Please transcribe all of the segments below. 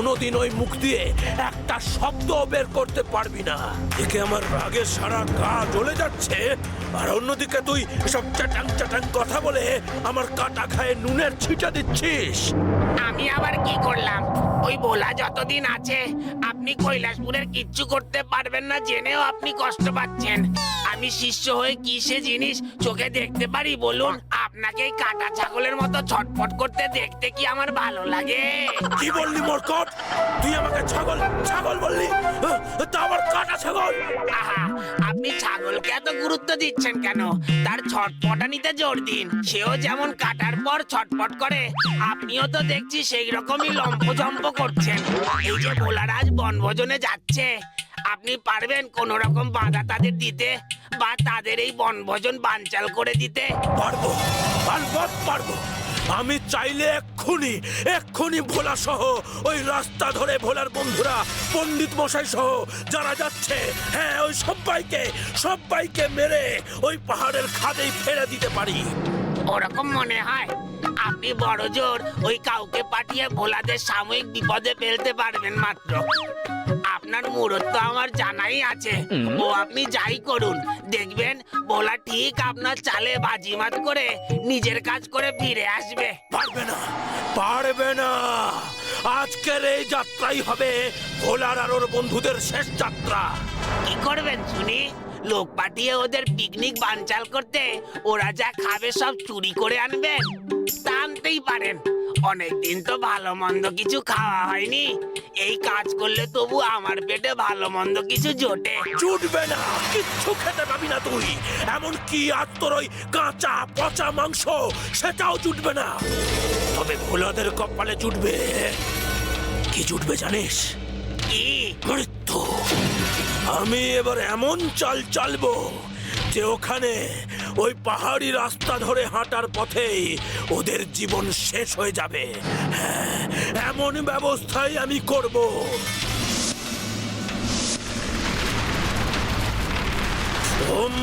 কোনোদিন ওই মুখ দিয়ে একটা শব্দ বের করতে পারবি না। একে আমার রাগে সারা গা জ্বলে যাচ্ছে, আর অন্যদিকে তুই সব চাটাং চাটাং কথা বলে আমার কাটা খায়ে নুনের ছিটা দিচ্ছিস। আমি আবার কি করলাম? ওই ভোলা যতদিন আছে আপনি কৈলাসপুরের কিচ্ছু করতে পারবেন না জেনেও আপনি কষ্ট পাচ্ছেন। আমি শিষ্য হয়ে কি সে জিনিস চোখে দেখতে পারি বলুন? আপনাকে এই কাটা ছাগলের মতো ছটফট করতে দেখতে কি আমার ভালো লাগে? কি বললি মরকট? তুই আমাকে ছাগল ছাগল বললি? তা আবার কাটা ছাগল? আহা, আপনি ছাগলকে এত গুরুত্ব দিচ্ছেন কেন? তার ছটফটানিতে জোর দিন। সেও যেমন কাটার পর ছটফট করে, আপনিও তো দেখছি সেই রকমই লম্পজম্প করছেন। এই যে ভোলারাজ বনভোজনে যাচ্ছে, আপনি পারবেন কোন রকম বাধা তাদের দিতে বা তাদের এই বনভোজন বানচাল করে দিতে? পারবো, আলবৎ পারবো। আমি চাইলে এক্ষুনি ভোলা সহ ওই রাস্তা ধরে ভোলার বন্ধুরা পণ্ডিত মশাই সহ যারা যাচ্ছে, হ্যাঁ ওই সবাইকে মেরে ওই পাহাড়ের খাদেই ফেলে দিতে পারি। ওরকম মনে হয়? আপনি বড় জোর ওই কাউকে পাঠিয়ে ভোলাদের সাময়িক বিপদে ফেলতে পারবেন মাত্র। আপনার মুরত তো আমার জানাই আছে। ও আপনি যাই করুন, দেখবেন ভোলা ঠিক আপনার চালে বাজিমাত করে নিজের কাজ করে ফিরে আসবে। পারবে না। আজকের এই যাত্রাই হবে ভোলার আর ওর বন্ধুদের শেষ যাত্রা। কি করবেন শুনি? লোক পাঠিয়ে ওদের পিকনিক বানচাল করতে? ওরা যা খাবে সব চুরি করে আনবেন? তা আনতেই পারেন। অনেকদিন তো ভালো মন্দ কিছু খাওয়া হয়নি। এই কাজ করলে তবু আমার পেটে ভালো মন্দ কিছু জোটে। জুটবে না, কিচ্ছু খেতে পাবি না তুই। এমন কি আর তোর ওই কাঁচা পচা মাংস সেটাও জুটবে না। তবে ভোলাদের কপালে জুটবে, কি জুটবে জানিস? কি? মৃত্যু। আমি এবার এমন চাল চালবো যে ওখানে ওই পাহাড়ি রাস্তা ধরে হাঁটার পথেই ওদের জীবন শেষ হয়ে যাবে। হ্যাঁ, এমন ব্যবস্থাই আমি করব। ওম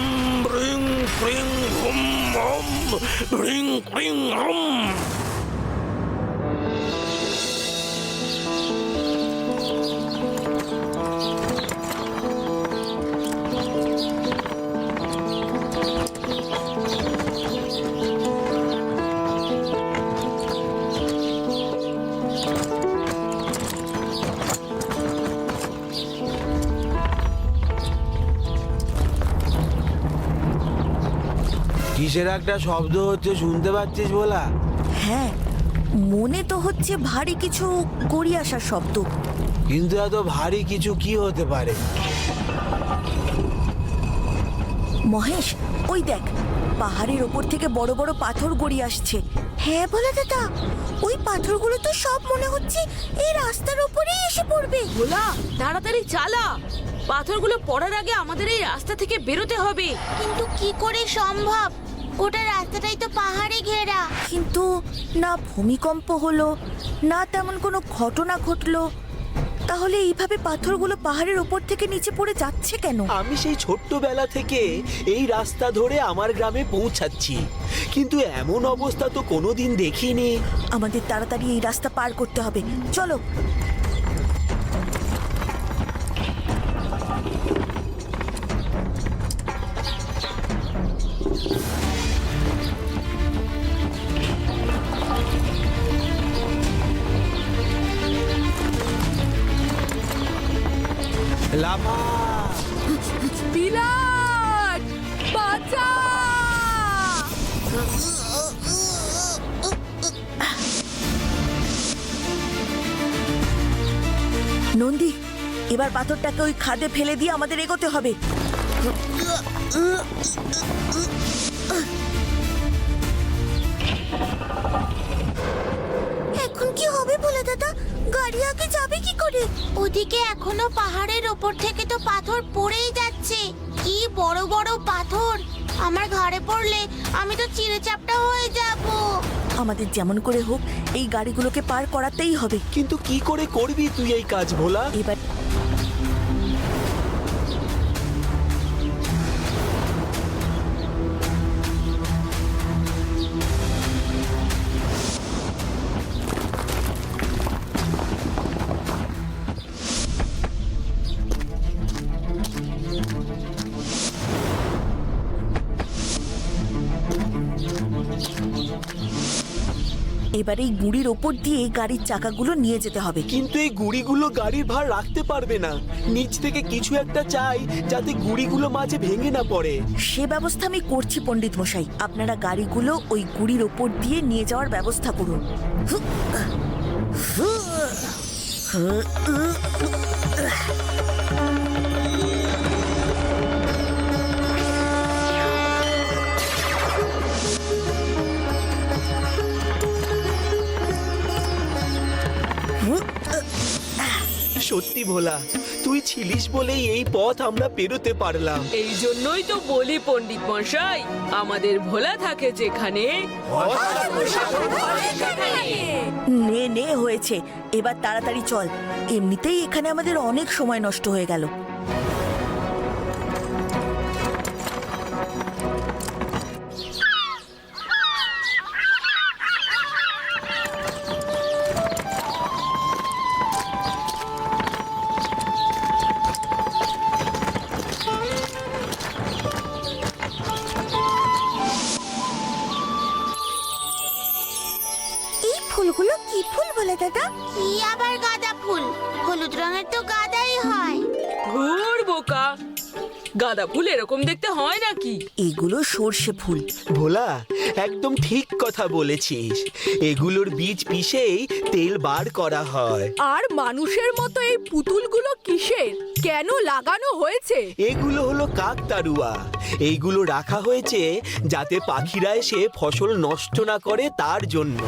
রিং ক্রিং হুম ওম রিং ক্রিং হুম। কিসের একটা শব্দ হচ্ছে, শুনতে পাচ্ছিস ভোলা? হ্যাঁ, মনে তো হচ্ছে ভারী কিছু গড়িয়ে আসার শব্দ। কিন্তু এত ভারী কিছু কি হতে পারে? মহেশ, ওই দেখ, পাহাড়ের ওপর থেকে বড় বড় পাথর গড়িয়ে আসছে। হ্যাঁ বলে দাদা, ওই পাথরগুলো তো সব মনে হচ্ছে এই রাস্তার উপরেই এসে পড়বে। ভোলা, তাড়াতাড়ি চালা। পাথরগুলো পড়ার আগে আমাদের এই রাস্তা থেকে বেরোতে হবে। কিন্তু কি করে সম্ভব? গোটা রাস্তাটাই তো পাহাড়ে ঘেরা। কিন্তু না ভূমিকম্প হলো, না তেমন কোনো ঘটনা ঘটলো। তাহলে এইভাবে পাথরগুলো পাহাড়ের ওপর থেকে নিচে পড়ে যাচ্ছে কেন? আমি সেই ছোট্টবেলা থেকে এই রাস্তা ধরে আমার গ্রামে পৌঁছাচ্ছি, কিন্তু এমন অবস্থা তো কোনোদিন দেখিনি। আমাদের তাড়াতাড়ি এই রাস্তা পার করতে হবে, চলো। লাফা! বিরাট বাঁচা! নন্দী, এবার পাথরটাকে ওই খাদে ফেলে দিয়ে আমাদের এগোতে হবে। এখন কি হবে বলে দাদা? গাড়ি আগে যাবে কি করে? ওদিকে এখনো পাহাড়ের ওপর থেকে তো পাথর পড়েই যাচ্ছে। কি বড় বড় পাথর! আমার ঘাড়ে পড়লে আমি তো চিড়েচাপটা হয়ে যাব। আমাদের যেমন করে হোক এই গাড়িগুলোকে পার করাতেই হবে। কিন্তু কি করে করবি তুই এই কাজ ভোলা? এবার এবার এই গুড়ির ওপর দিয়ে গাড়ির চাকাগুলো নিয়ে যেতে হবে। কিন্তু এই গুড়িগুলো গাড়ির ভার রাখতে পারবে না। নিচ থেকে কিছু একটা চাই যাতে গুড়িগুলো মাঝে ভেঙে না পড়ে। সে ব্যবস্থা আমি করছি পণ্ডিত মশাই। আপনারা গাড়িগুলো ওই গুড়ির ওপর দিয়ে নিয়ে যাওয়ার ব্যবস্থা করুন। সত্যি ভোলা, তুই ছিলিস বলেই এই পথ আমরা পেরোতে পারলাম। এই জন্যই তো বলি পণ্ডিত মশাই, আমাদের ভোলা থাকে যেখানে নে নে হয়েছে, এবার তাড়াতাড়ি চল। এমনিতেই এখানে আমাদের অনেক সময় নষ্ট হয়ে গেল। এই ফুলগুলো কি ফুল বলে দাদা? কি আবার গাঁদা ফুল? হলুদ রঙের তো গাঁদাই হয়। ঘুর বোকা, গাঁদা ফুল এরকম দেখতে হয় নাকি? এগুলো সর্ষে ফুল। ভোলা, একদম ঠিক কথা বলেছিস। এগুলোর বীজ পিষেই তেল বার করা হয়। আর মানুষের মতো এই পুতুলগুলো কিসের? কেন লাগানো হয়েছে? এগুলো হলো কাকতাড়ুয়া। এইগুলো রাখা হয়েছে যাতে পাখিরা এসে ফসল নষ্ট না করে, তার জন্য।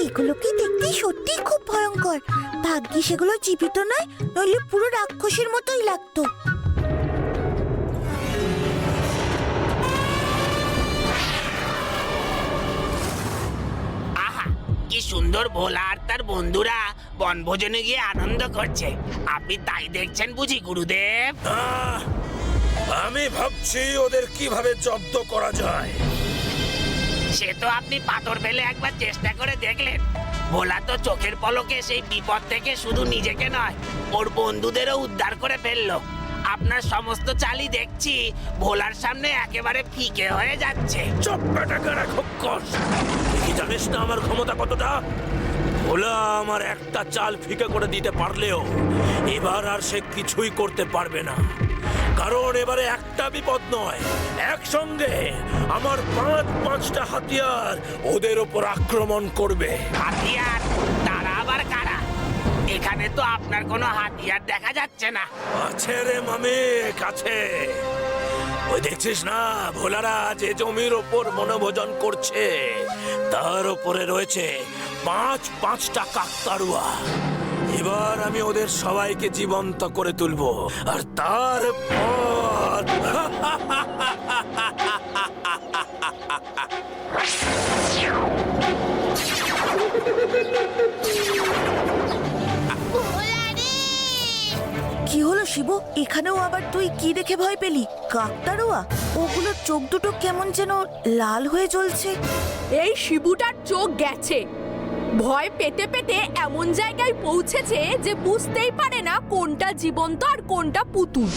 এগুলোকে দেখতে সত্যি খুব ভয়ঙ্কর। ভাগ্যিস সেগুলো জীবিত নয়, নইলে পুরো রাক্ষসের মতোই লাগতো। আহা, কি সুন্দর ভোলা আর তার বন্ধুরা বনভোজনে গিয়ে আনন্দ করছে। আপনি তাই দেখছেন বুঝি গুরুদেব? আমি ভাবছি ওদের কিভাবে জব্দ করা যায়। সে তো আপনি পাথর ফেলে একবার চেষ্টা করে দেখলেন। ভোলা তো চোখের পলকে সেই বিপদ থেকে শুধু নিজেকে নয়, ওর বন্ধুদেরও উদ্ধার করে ফেললো। আপনার সমস্ত চালই দেখছি ভোলার সামনে একেবারে ফিকে হয়ে যাচ্ছে। চুপ বেটাকে রাখো কস। তুই কি জানিস না আমার ক্ষমতা কতটা? ভোলা আমার একটা চাল ফিকে করে দিতে পারলেও এবার আর সে কিছুই করতে পারবে না। কারণ এবারে একটা বিপদ নয়, একসঙ্গে আমার পাঁচটা হাতিয়ার ওদের ওপর আক্রমণ করবে। হাতিয়ার? তারা আবার কারা? এখানে তো আপনার কোনো হাতিয়ার দেখা যাচ্ছে না। আছে রে মামি, কাছে। ওই দেখছিস না ভোলারা যে জমির ওপর বনভোজন করছে, তার উপরে রয়েছে পাঁচটা কাকতাড়ুয়া। এবার আমি ওদের সবাইকে জীবন্ত করে তুলবো, আর তারপর ভোলা রে! কি হলো শিবু, এখানেও আবার তুই কি দেখে ভয় পেলি? কাকতাড়ুয়া? ওগুলোর চোখ দুটো কেমন যেন লাল হয়ে জ্বলছে। এই শিবুটার চোখ গেছে। ভয় পেতে পেতে এমন জায়গায় পৌঁছেছে যে বুঝতেই পারে না কোনটা জীবন্ত আর কোনটা পুতুল।